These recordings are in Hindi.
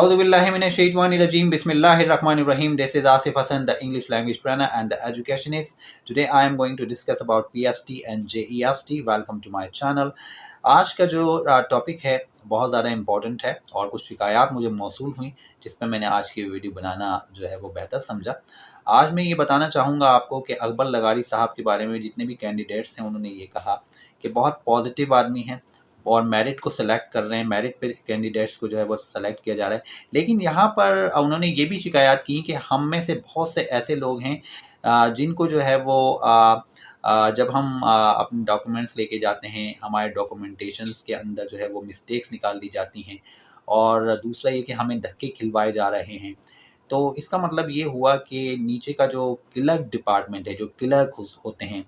Auzubillahiminash-shaytanir-rajim. Bismillahir-rahmanir-rahim. This is Asif Hassan, the English language trainer and the educationist. Today I am going to discuss about PST and JEST. Welcome to my channel. आज का जो टॉपिक है बहुत ज़्यादा इम्पोर्टेंट है और कुछ शिकायत मुझे मौसूल हुई जिस पर मैंने आज की वीडियो बनाना जो है वो बेहतर समझा। आज मैं ये बताना चाहूँगा आपको कि अकबर लगारी साहब के बारे में जितने भी कैंडिडेट्स हैं उन्होंने ये कहा कि बहुत पॉजिटिव आदमी हैं और मेरिट को सिलेक्ट कर रहे हैं, मेरिट पे कैंडिडेट्स को जो है वो सिलेक्ट किया जा रहा है। लेकिन यहाँ पर उन्होंने ये भी शिकायत की कि हम में से बहुत से ऐसे लोग हैं जिनको जो है वो जब हम अपने डॉक्यूमेंट्स लेके जाते हैं, हमारे डॉक्यूमेंटेशंस के अंदर जो है वो मिस्टेक्स निकाल दी जाती हैं और दूसरा ये कि हमें धक्के खिलवाए जा रहे हैं। तो इसका मतलब ये हुआ कि नीचे का जो क्लर्क डिपार्टमेंट है, जो क्लर्क होते हैं,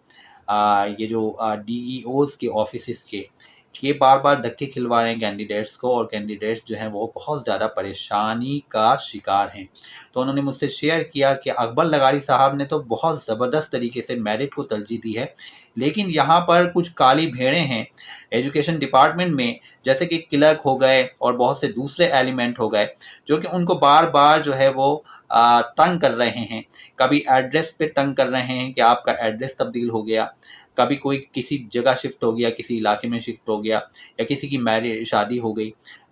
ये जो DEOs के ऑफिसेस के, ये बार-बार धक्के खिलवा रहे हैं कैंडिडेट्स को और कैंडिडेट्स जो हैं वो बहुत ज़्यादा परेशानी का शिकार हैं। तो उन्होंने मुझसे शेयर किया कि अकबर लगारी साहब ने तो बहुत ज़बरदस्त तरीके से मेरिट को तरजीह दी है, लेकिन यहाँ पर कुछ काली भेड़ें हैं एजुकेशन डिपार्टमेंट में, जैसे कि क्लर्क हो गए और बहुत से दूसरे एलिमेंट हो गए, जो कि उनको बार-बार जो है वो तंग कर रहे हैं। कभी एड्रेस पे तंग कर रहे हैं कि आपका एड्रेस तब्दील हो गया, कभी कोई किसी जगह शिफ्ट हो गया, किसी इलाके में शिफ्ट हो गया या किसी की मैरिज शादी हो गई।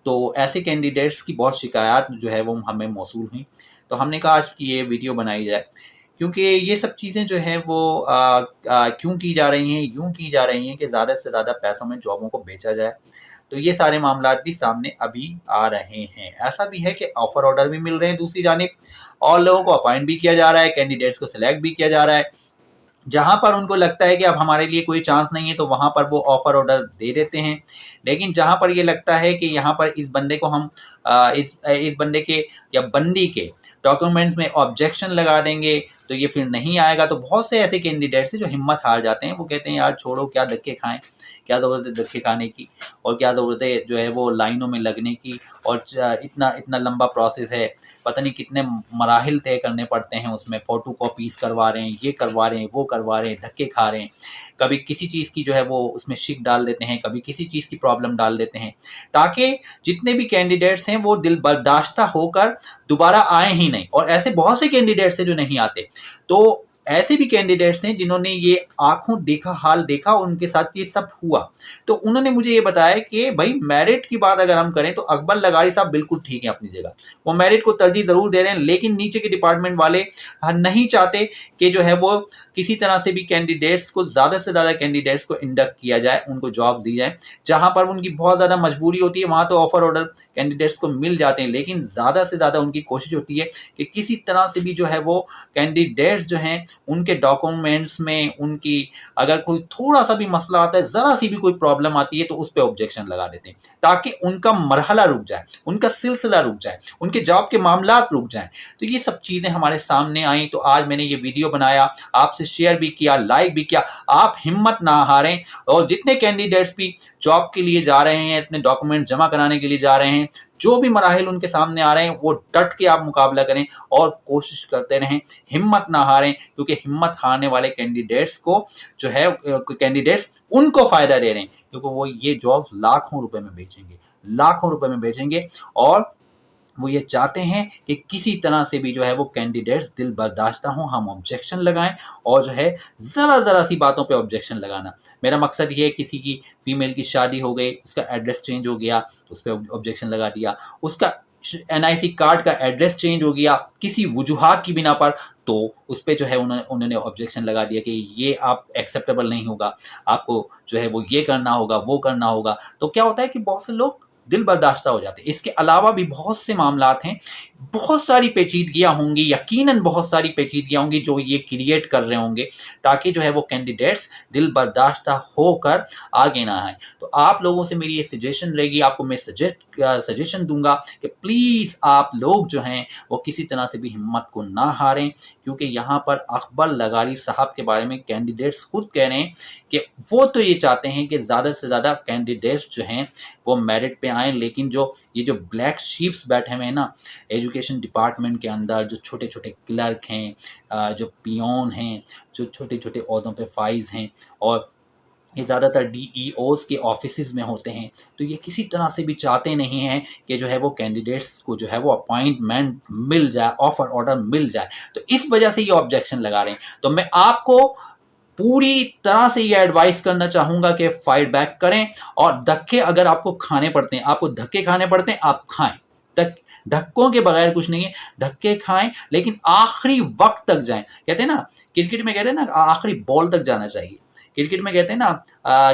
तो ऐसे कैंडिडेट्स की बहुत शिकायत जो है वो हमें मौसूल हुई। तो हमने कहा आज की ये वीडियो बनाई जाए, क्योंकि ये सब चीज़ें जो हैं वो क्यों की जा रही हैं, यूँ की जा रही हैं कि ज़्यादा से ज़्यादा पैसों में जॉबों को बेचा जाए। तो ये सारे मामलात भी सामने अभी आ रहे हैं। ऐसा भी है कि ऑफ़र ऑर्डर भी मिल रहे हैं दूसरी जानिब और लोगों को अपॉइंट भी किया जा रहा है, कैंडिडेट्स को सिलेक्ट भी किया जा रहा है। जहाँ पर उनको लगता है कि अब हमारे लिए कोई चांस नहीं है तो वहाँ पर वो ऑफ़र ऑर्डर दे देते हैं। लेकिन जहाँ पर ये लगता है कि यहाँ पर इस बंदे को हम इस बंदे के या बंदी के डॉक्यूमेंट्स में ऑब्जेक्शन लगा देंगे तो ये फिर नहीं आएगा। तो बहुत से ऐसे कैंडिडेट्स हैं जो हिम्मत हार जाते हैं। वो कहते हैं यार छोड़ो, क्या धक्के खाएँ, क्या ज़रूरत है धक्के खाने की और क्या ज़रूरत है जो है वो लाइनों में लगने की और इतना इतना लंबा प्रोसेस है, पता नहीं कितने मराहिल तय करने पड़ते हैं उसमें, फ़ोटोकॉपीज़ करवा रहे हैं, ये करवा रहे हैं, वो करवा रहे हैं, धक्के खा रहे हैं। कभी किसी चीज़ की जो है वो उसमें शिक डाल देते हैं, कभी किसी चीज़ की प्रॉब्लम डाल देते हैं, ताकि जितने भी कैंडिडेट्स हैं वो दिल बर्दाश्ता होकर दोबारा आए ही नहीं। और ऐसे बहुत से कैंडिडेट्स हैं जो नहीं आते। तो ऐसे भी कैंडिडेट्स हैं जिन्होंने ये आँखों देखा हाल देखा और उनके साथ ये सब हुआ। तो उन्होंने मुझे ये बताया कि भाई मेरिट की बात अगर हम करें तो अकबर लगारी साहब बिल्कुल ठीक हैं अपनी जगह। वो मेरिट को तरजीह ज़रूर दे रहे हैं, लेकिन नीचे के डिपार्टमेंट वाले नहीं चाहते कि जो है वो किसी तरह से भी कैंडिडेट्स को ज़्यादा से ज़्यादा कैंडिडेट्स को इंडक्ट किया जाए, उनको जॉब दी जाए। जहाँ पर उनकी बहुत ज़्यादा मजबूरी होती है वहाँ तो ऑफ़र ऑर्डर कैंडिडेट्स को मिल जाते हैं, लेकिन ज़्यादा से ज़्यादा उनकी कोशिश होती है कि किसी तरह से भी जो है वो कैंडिडेट्स जो हैं उनके डॉक्यूमेंट्स में उनकी अगर कोई थोड़ा-सा भी मसला आता है, ज़रा-सी भी कोई प्रॉब्लम आती है तो उस पे ऑब्जेक्शन लगा देते हैं, ताकि उनका मरहला रुक जाए, उनका सिलसिला रुक जाए, उनके जॉब के मामलात रुक जाएँ। तो ये सब चीज़ें हमारे सामने आईं, तो आज मैंने ये वीडियो बनाया, आपसे शेयर भी किया, लाइक भी किया। आप हिम्मत ना हारें और जितने कैंडिडेट्स भी जॉब के लिए जा रहे हैं, अपने डॉक्यूमेंट जमा कराने के लिए जा रहे हैं, जो भी मराहिल उनके सामने आ रहे हैं, वो डट के आप मुकाबला करें और कोशिश करते रहें, हिम्मत ना हारें, क्योंकि हिम्मत हारने वाले कैंडिडेट्स को जो है कैंडिडेट्स उनको फ़ायदा दे रहे हैं, क्योंकि वो ये जॉब्स लाखों रुपए में बेचेंगे, लाखों रुपए में बेचेंगे और वो ये चाहते हैं कि किसी तरह से भी जो है वो कैंडिडेट्स दिल बर्दाश्ता हों, हम ऑब्जेक्शन लगाएँ और जो है ज़रा-ज़रा सी बातों पे ऑब्जेक्शन लगाना। मेरा मकसद ये है किसी की फीमेल की शादी हो गई, उसका एड्रेस चेंज हो गया, तो उस पे ऑब्जेक्शन लगा दिया। उसका NIC कार्ड का एड्रेस चेंज हो गया किसी वजूहात की बिना पर, तो उस पे जो है उन्होंने ऑब्जेक्शन लगा दिया कि ये आप एक्सेप्टेबल नहीं होगा, आपको जो है वो ये करना होगा, वो करना होगा। तो क्या होता है कि बहुत से लोग दिल बर्दाश्ता हो जाते हैं। इसके अलावा भी बहुत से मामलात हैं, बहुत सारी पेचीदगियाँ होंगी, यकीनन बहुत सारी पेचीदगियाँ होंगी जो ये क्रिएट कर रहे होंगे, ताकि जो है वो कैंडिडेट्स दिल बर्दाश्ता होकर आगे ना आएँ। तो आप लोगों से मेरी ये सजेशन रहेगी, आपको मैं सजेशन दूँगा कि प्लीज़ आप लोग जो हैं वो किसी तरह से भी हिम्मत को ना हारें, क्योंकि यहाँ पर अकबर लगारी साहब के बारे में कैंडिडेट्स खुद कह रहे हैं कि वो तो ये चाहते हैं कि ज़्यादा से ज़्यादा कैंडिडेट्स जो हैं वो मेरिट पे आएँ, लेकिन ये जो ब्लैक शीप्स बैठे हुए हैं ना एजुकेशन डिपार्टमेंट के अंदर, जो छोटे-छोटे क्लर्क हैं, जो पियोन हैं, जो छोटे-छोटे ओहदों पे फाइज़ हैं और ये ज़्यादातर डीईओज़ के ऑफिसेज में होते हैं, तो ये किसी तरह से भी चाहते नहीं हैं कि जो है वो कैंडिडेट्स को जो है वो अपॉइंटमेंट मिल जाए, ऑफ़र ऑर्डर मिल जाए। तो इस वजह से ये ऑब्जेक्शन लगा रहे हैं। तो मैं आपको पूरी तरह से ये एडवाइस करना चाहूँगा कि फाइट बैक करें, और धक्के अगर आपको खाने पड़ते हैं, आपको धक्के खाने पड़ते हैं, आप खाएँ। धक धक्कों के बगैर कुछ नहीं है, धक्के खाएँ लेकिन आखिरी वक़्त तक जाएँ। कहते हैं ना, क्रिकेट में कहते हैं ना, आखिरी बॉल तक जाना चाहिए। क्रिकेट में कहते हैं ना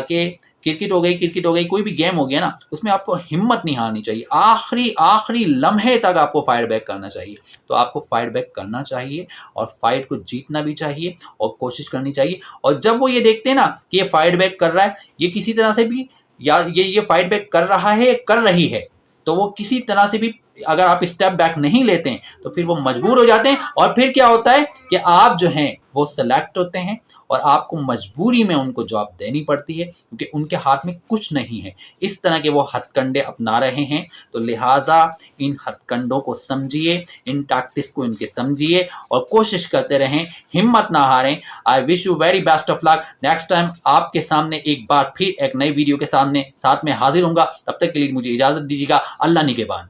कि क्रिकेट हो गई, कोई भी गेम हो गया ना, उसमें आपको हिम्मत नहीं हारनी चाहिए। आखिरी लम्हे तक आपको फाइट बैक करना चाहिए। तो आपको फाइट बैक करना चाहिए और फाइट को जीतना भी चाहिए और कोशिश करनी चाहिए। और जब वो ये देखते हैं ना कि ये फाइट बैक कर रहा है, ये किसी तरह से भी, या ये फाइट बैक कर रहा है, कर रही है, तो वो किसी तरह से भी अगर आप स्टेप बैक नहीं लेते हैं तो फिर वो मजबूर हो जाते हैं। और फिर क्या होता है कि आप जो हैं वो सेलेक्ट होते हैं और आपको मजबूरी में उनको जॉब देनी पड़ती है, क्योंकि उनके हाथ में कुछ नहीं है। इस तरह के वो हथकंडे अपना रहे हैं। तो लिहाजा इन हथकंडों को समझिए, इन टैक्टिक्स को इनके समझिए और कोशिश करते रहें, हिम्मत ना हारें। I wish you very best of luck. Next time आपके सामने एक बार फिर एक नई वीडियो के सामने साथ में हाजिर होऊंगा। तब तक के लिए मुझे इजाजत दीजिएगा। अल्लाह निगहबान।